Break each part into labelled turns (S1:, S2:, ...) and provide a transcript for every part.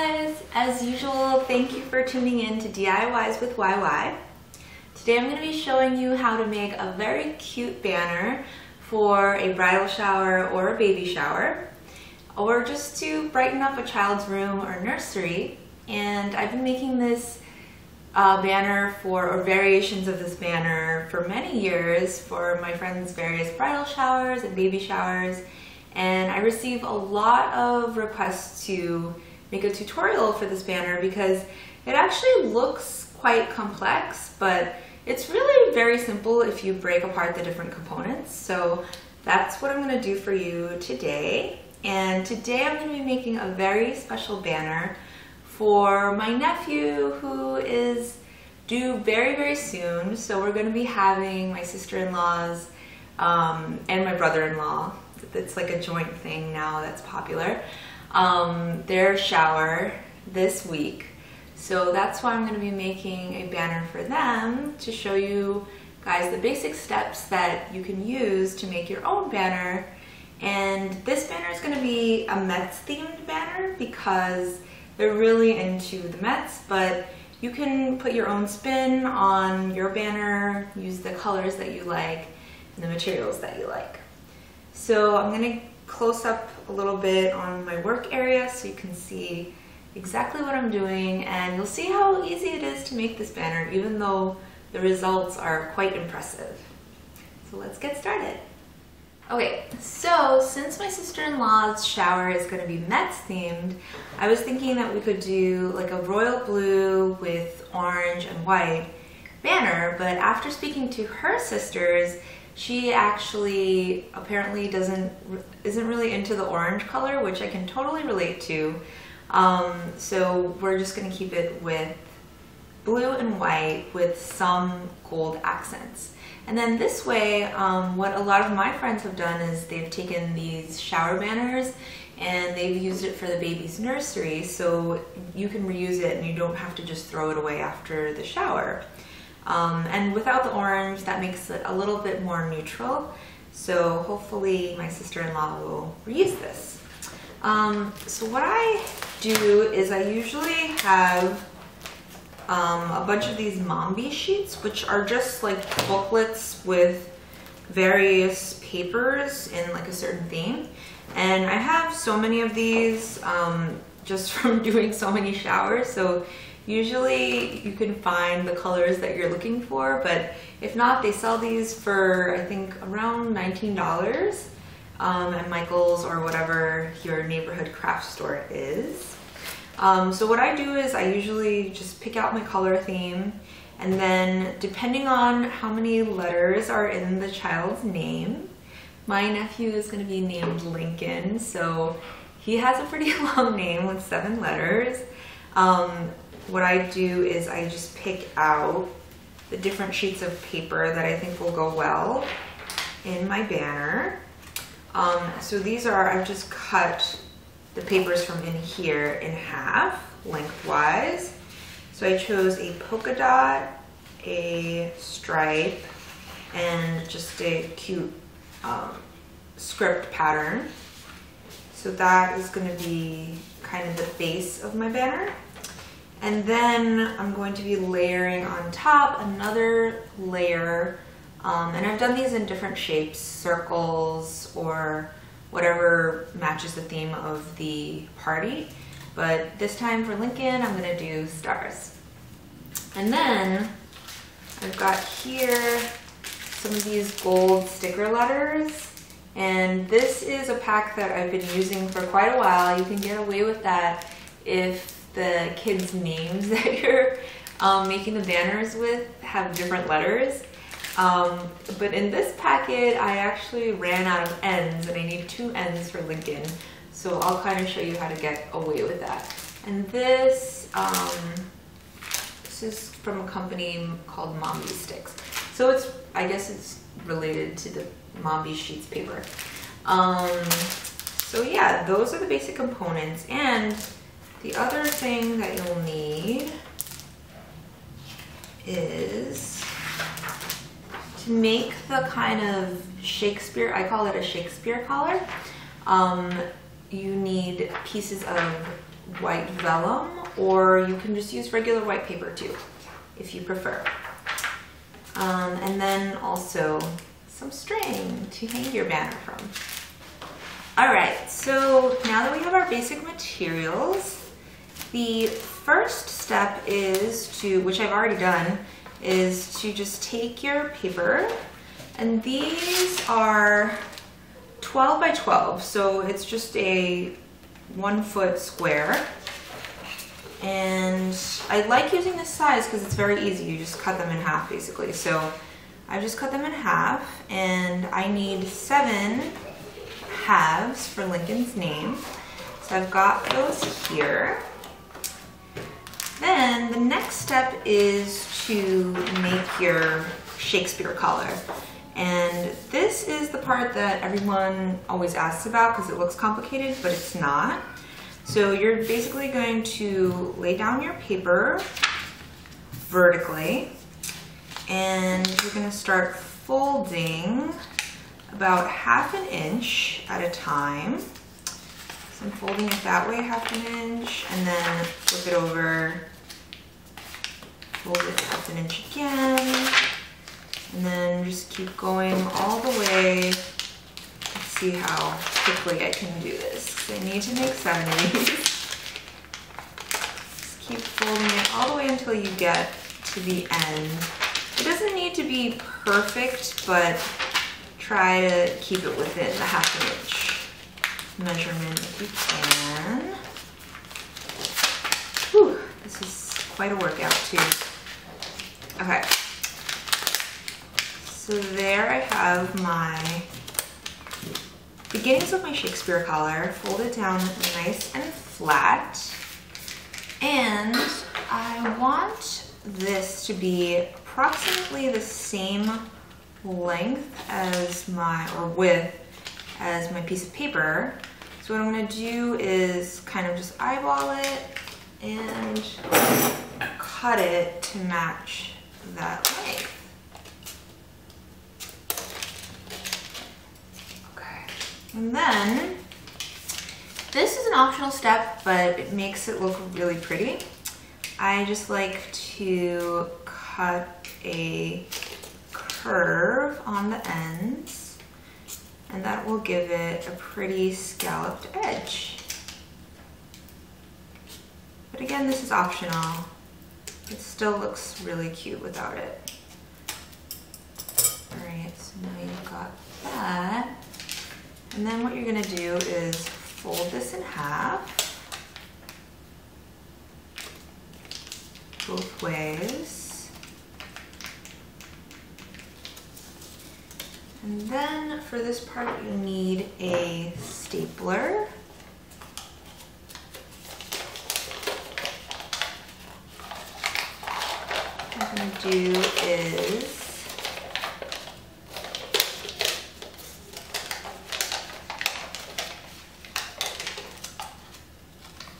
S1: guys! As usual, thank you for tuning in to DIYs with YY. Today I'm going to be showing you how to make a very cute banner for a bridal shower or a baby shower, or just to brighten up a child's room or nursery. And I've been making this banner or variations of this banner for many years for my friends' various bridal showers and baby showers. And I receive a lot of requests to make a tutorial for this banner because it actually looks quite complex, but it's really very simple if you break apart the different components. So that's what I'm going to do for you today. And today I'm going to be making a very special banner for my nephew who is due very, very soon. So we're going to be having my sister-in-laws and my brother-in-law. It's like a joint thing now that's popular. Their shower this week. So that's why I'm going to be making a banner for them to show you guys the basic steps that you can use to make your own banner. And this banner is going to be a Mets themed banner because they're really into the Mets, but you can put your own spin on your banner, use the colors that you like and the materials that you like. So I'm going to close up a little bit on my work area so you can see exactly what I'm doing, and you'll see how easy it is to make this banner even though the results are quite impressive. So let's get started. Okay, so since my sister-in-law's shower is going to be Mets themed, I was thinking that we could do like a royal blue with orange and white banner, but after speaking to her sisters, she actually apparently isn't really into the orange color, which I can totally relate to. So we're just gonna keep it with blue and white with some gold accents. And then this way, what a lot of my friends have done is they've taken these shower banners and they've used it for the baby's nursery, so you can reuse it and you don't have to just throw it away after the shower. And without the orange, that makes it a little bit more neutral. So hopefully my sister-in-law will reuse this. So what I do is I usually have a bunch of these Mombi sheets, which are just like booklets with various papers in like a certain theme. And I have so many of these just from doing so many showers. So usually you can find the colors that you're looking for, but if not, they sell these for I think around $19 at Michael's or whatever your neighborhood craft store is. So what I do is I usually just pick out my color theme, and then depending on how many letters are in the child's name, my nephew is going to be named Lincoln, so he has a pretty long name with 7 letters. What I do is I just pick out the different sheets of paper that I think will go well in my banner. So these are, I've just cut the papers from in here in half lengthwise. So I chose a polka dot, a stripe, and just a cute script pattern. So that is going to be kind of the base of my banner. And then I'm going to be layering on top another layer, and I've done these in different shapes, circles or whatever matches the theme of the party. But this time for Lincoln, I'm going to do stars. And then I've got here some of these gold sticker letters, and this is a pack that I've been using for quite a while. You can get away with that if the kids' names that you're making the banners with have different letters. But in this packet, I actually ran out of ends, and I need 2 ends for Lincoln. So I'll kind of show you how to get away with that. And this is from a company called Mombi Sticks. So I guess it's related to the Mombi Sheets paper. So yeah, those are the basic components. And the other thing that you'll need is to make the kind of Shakespeare, I call it a Shakespeare collar. You need pieces of white vellum, or you can just use regular white paper too, if you prefer. And then also some string to hang your banner from. All right, so now that we have our basic materials, the first step is to, which I've already done, is to just take your paper, and these are 12 by 12, so it's just a 1 foot square. And I like using this size because it's very easy. You just cut them in half basically. So I just cut them in half, and I need 7 halves for Lincoln's name. So I've got those here. Then the next step is to make your Shakespeare collar. And this is the part that everyone always asks about because it looks complicated, but it's not. So you're basically going to lay down your paper vertically, and you're going to start folding about 1/2 inch at a time. So I'm folding it that way, 1/2 inch, and then flip it over, fold it 1/2 inch again, and then just keep going all the way. Let's see how quickly I can do this. I need to make 7 of these. Just keep folding it all the way until you get to the end. It doesn't need to be perfect, but try to keep it within the 1/2 inch measurement if you can. Whew, this is quite a workout too. Okay, so there I have my beginnings of my Shakespeare collar, folded down nice and flat. And I want this to be approximately the same length as or width as my piece of paper. So what I'm gonna do is kind of just eyeball it and cut it to match that length. And then, this is an optional step, but it makes it look really pretty. I just like to cut a curve on the ends, and that will give it a pretty scalloped edge. But again, this is optional. It still looks really cute without it. All right, so now you've got that. And then what you're going to do is fold this in half, both ways. And then for this part you need a stapler. What I'm going to do is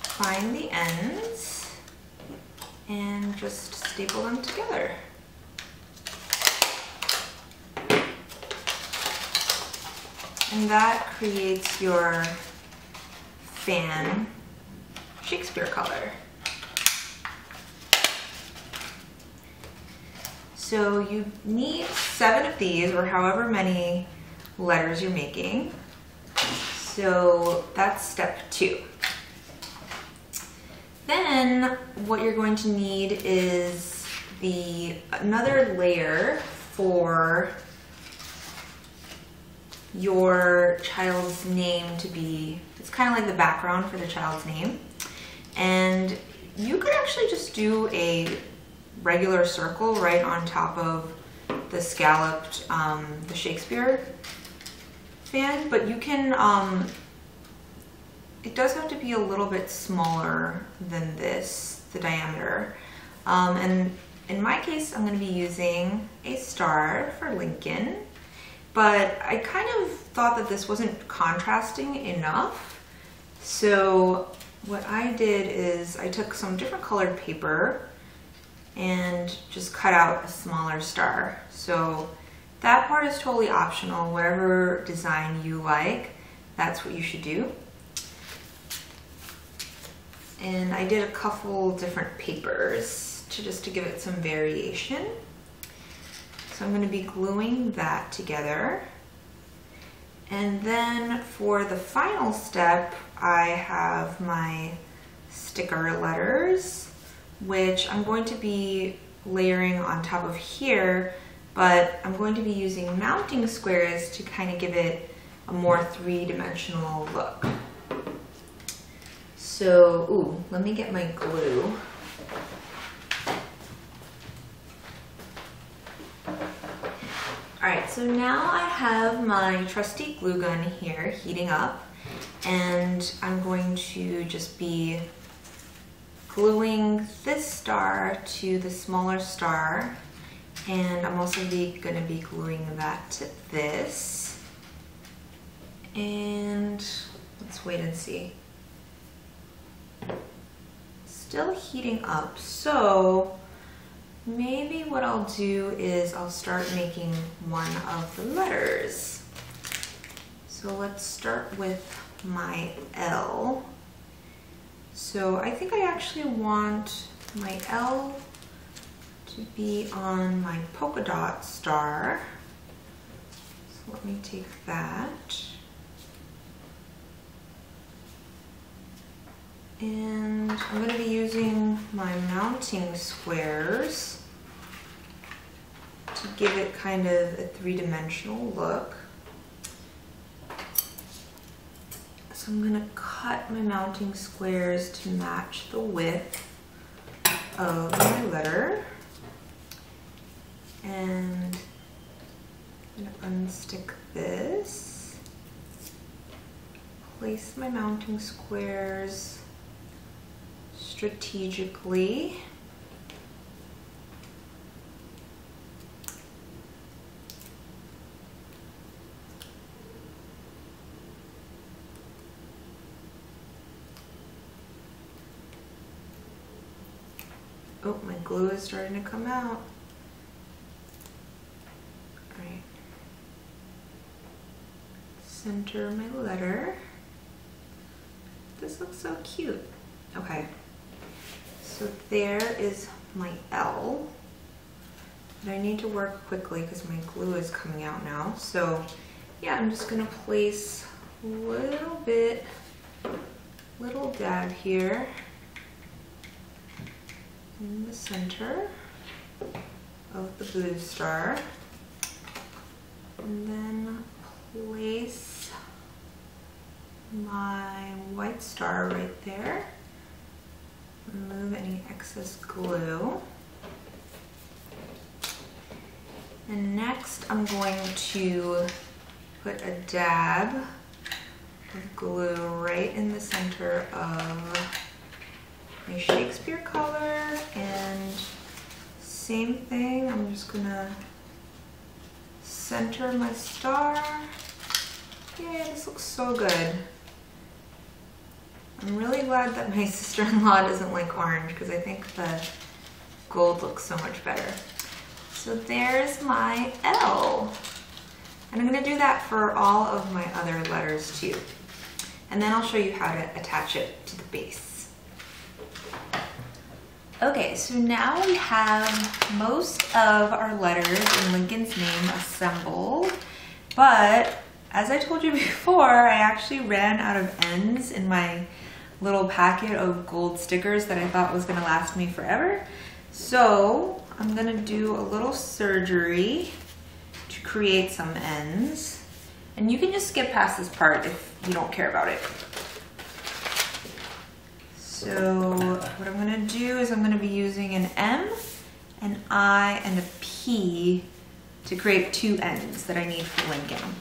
S1: find the ends and just staple them together. And that creates your fan Shakespeare collar. So you need 7 of these, or however many letters you're making. So that's step 2. Then what you're going to need is another layer for your child's name to be, it's kind of like the background for the child's name. And you could actually just do a regular circle right on top of the scalloped, the Shakespeare fan, but you can, it does have to be a little bit smaller than this, the diameter. And in my case, I'm going to be using a star for Lincoln, but I kind of thought that this wasn't contrasting enough. So what I did is I took some different colored paper and just cut out a smaller star. So that part is totally optional. Whatever design you like, that's what you should do. And I did a couple different papers just to give it some variation. So I'm going to be gluing that together. And then for the final step, I have my sticker letters, which I'm going to be layering on top of here, but I'm going to be using mounting squares to kind of give it a more three-dimensional look. So, ooh, let me get my glue. Alright, so now I have my trusty glue gun here heating up, and I'm going to just be gluing this star to the smaller star, and I'm also going to be gluing that to this. And let's wait and see. Still heating up, so maybe what I'll do is I'll start making one of the letters. So let's start with my L. So I think I actually want my L to be on my polka dot star. So let me take that. And I'm going to be using my mounting squares to give it kind of a three-dimensional look. So I'm going to cut my mounting squares to match the width of my letter. And I'm going to unstick this, place my mounting squares strategically. Oh, my glue is starting to come out. All right. Center my letter. This looks so cute. Okay. So there is my L. But I need to work quickly because my glue is coming out now. So yeah, I'm just gonna place a little dab here in the center of the blue star. And then place my white star right there. Remove any excess glue. And next I'm going to put a dab of glue right in the center of my Shakespeare color, and same thing, I'm just gonna center my star. Yay, this looks so good. I'm really glad that my sister-in-law doesn't like orange because I think the gold looks so much better. So there's my L. And I'm gonna do that for all of my other letters too. And then I'll show you how to attach it to the base. Okay, so now we have most of our letters in Lincoln's name assembled, but as I told you before, I actually ran out of ends in my little packet of gold stickers that I thought was gonna last me forever. So I'm gonna do a little surgery to create some ends. And you can just skip past this part if you don't care about it. So what I'm gonna do is I'm gonna be using an M, an I, and a P to create two ends that I need for Lincoln.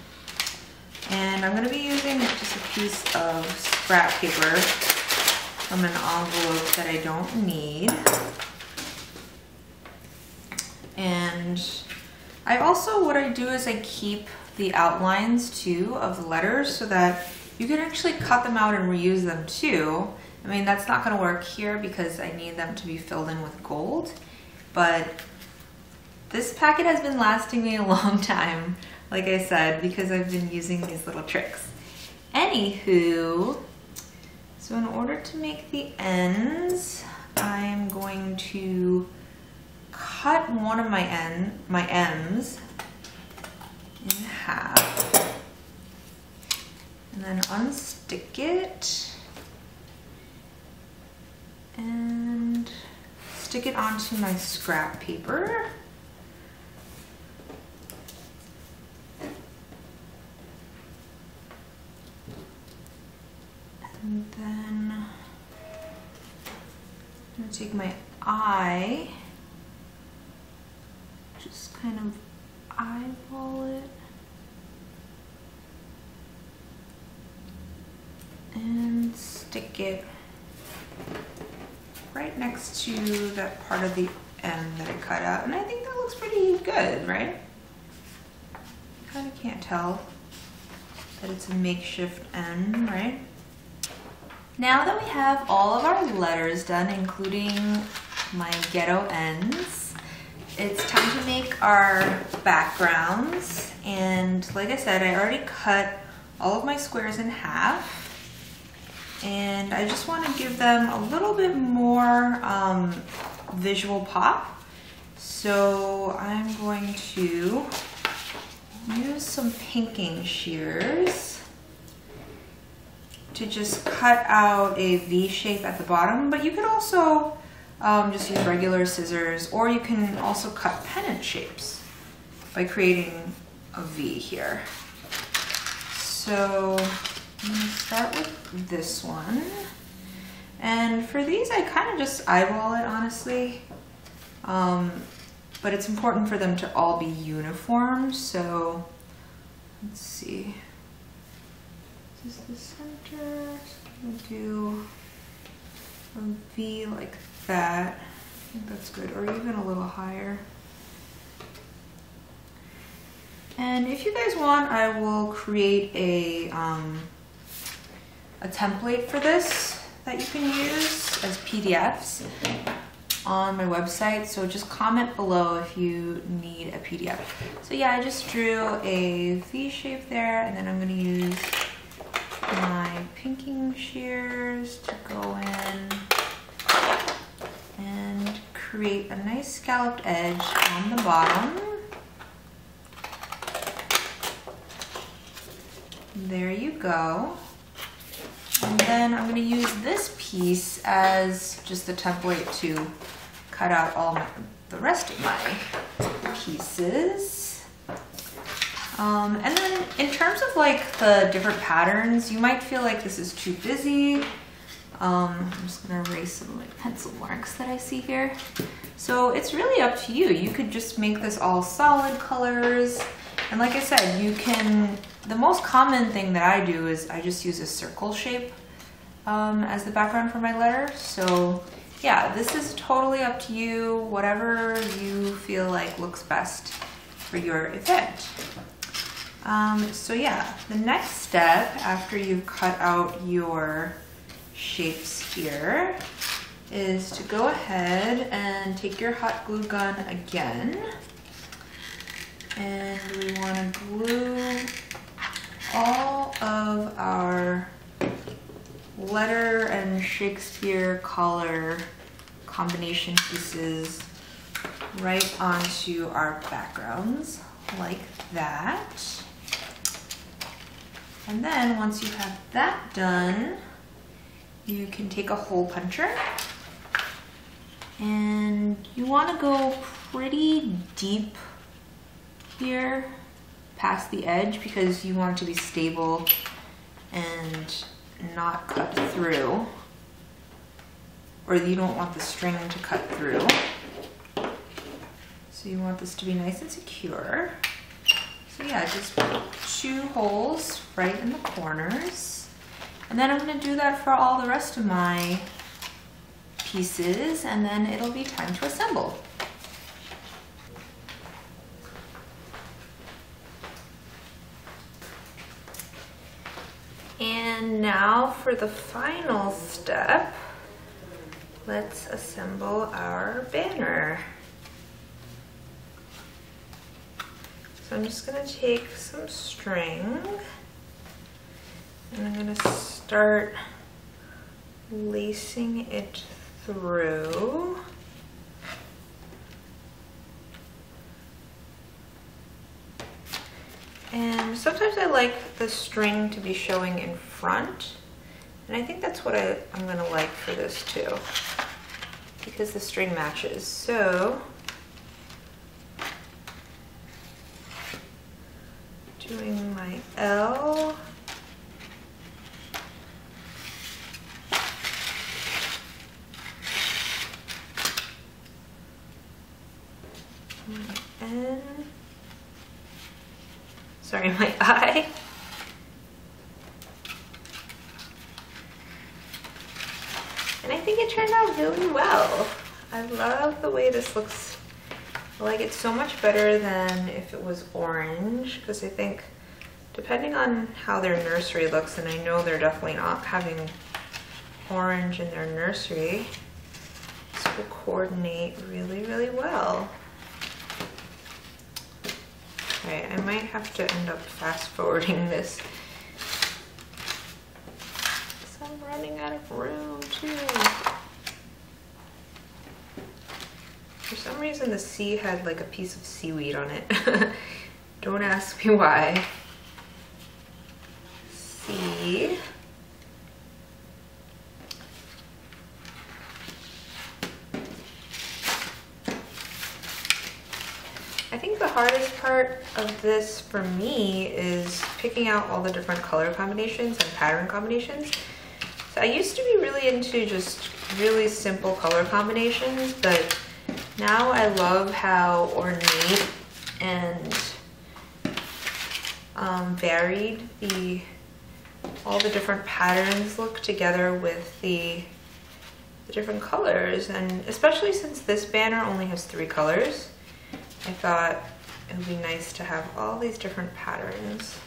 S1: And I'm gonna be using just a piece of scrap paper from an envelope that I don't need. And I also, what I do is I keep the outlines too of the letters so that you can actually cut them out and reuse them too. I mean, that's not gonna work here because I need them to be filled in with gold, but this packet has been lasting me a long time, like I said, because I've been using these little tricks. Anywho, so So in order to make the ends, I'm going to cut one of my M's in half and then unstick it and stick it onto my scrap paper. And then I'm going to take my eye, just kind of eyeball it, and stick it right next to that part of the end that I cut out. And I think that looks pretty good, right? You kind of can't tell that it's a makeshift end, right? Now that we have all of our letters done, including my ghetto ends, it's time to make our backgrounds. And like I said, I already cut all of my squares in half. And I just want to give them a little bit more visual pop. So I'm going to use some pinking shears to just cut out a V shape at the bottom, but you could also just use regular scissors, or you can also cut pennant shapes by creating a V here. So I'm going to start with this one. And for these, I kind of just eyeball it, honestly. But it's important for them to all be uniform. So let's see. This is the center. So I'm going to do a V like that. I think that's good, or even a little higher. And if you guys want, I will create a template for this that you can use as PDFs on my website. So just comment below if you need a PDF. So yeah, I just drew a V shape there, and then I'm going to use my pinking shears to go in and create a nice scalloped edge on the bottom. There you go. And then I'm going to use this piece as just a template to cut out all the rest of my pieces. And then in terms of like the different patterns, you might feel like this is too busy. I'm just going to erase some of my pencil marks that I see here. So it's really up to you. You could just make this all solid colors. And like I said, you can, the most common thing that I do is I just use a circle shape as the background for my letter. So yeah, this is totally up to you, whatever you feel like looks best for your event. So yeah, the next step after you've cut out your shapes here is to go ahead and take your hot glue gun again, and we want to glue all of our letter and Shakespeare color combination pieces right onto our backgrounds like that. And then once you have that done, you can take a hole puncher, and you want to go pretty deep here past the edge because you want it to be stable and not cut through, or you don't want the string to cut through. So you want this to be nice and secure. So yeah, just 2 holes right in the corners. And then I'm going to do that for all the rest of my pieces, and then it'll be time to assemble. And now for the final step, let's assemble our banner. So I'm just going to take some string, and I'm going to start lacing it through. And sometimes I like the string to be showing in front. And I think that's what I'm gonna like for this too, because the string matches. So, doing my L. My N. Sorry, my I. And I think it turned out really well. I love the way this looks. I like it so much better than if it was orange, because I think depending on how their nursery looks, and I know they're definitely not having orange in their nursery, this will coordinate really, really well. Okay, I might have to end up fast forwarding this. So I'm running out of room too. For some reason the C had like a piece of seaweed on it. Don't ask me why. C. I think the hardest part of this for me is picking out all the different color combinations and pattern combinations. So I used to be really into just really simple color combinations, but now I love how ornate and varied all the different patterns look together with the different colors, and especially since this banner only has 3 colors, I thought it would be nice to have all these different patterns.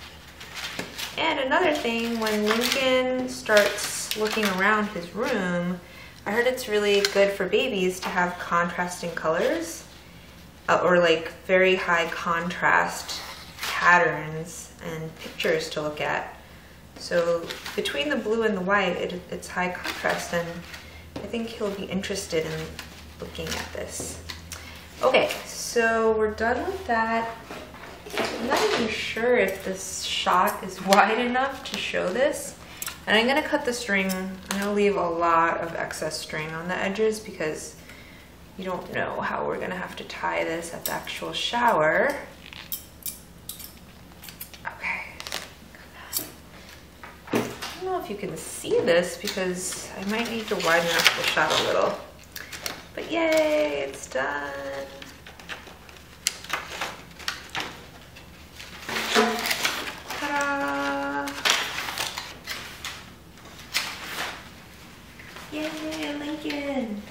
S1: And another thing, when Lincoln starts looking around his room, I heard it's really good for babies to have contrasting colors or like very high contrast patterns and pictures to look at. So between the blue and the white, it's high contrast, and I think he'll be interested in looking at this. Okay, so we're done with that. I'm not even sure if this shot is wide enough to show this. And I'm gonna cut the string. I'm gonna leave a lot of excess string on the edges because you don't know how we're gonna have to tie this at the actual shower. Okay. I don't know if you can see this because I might need to widen up the shot a little. But yay, it's done. Ta-da! Yay, Lincoln!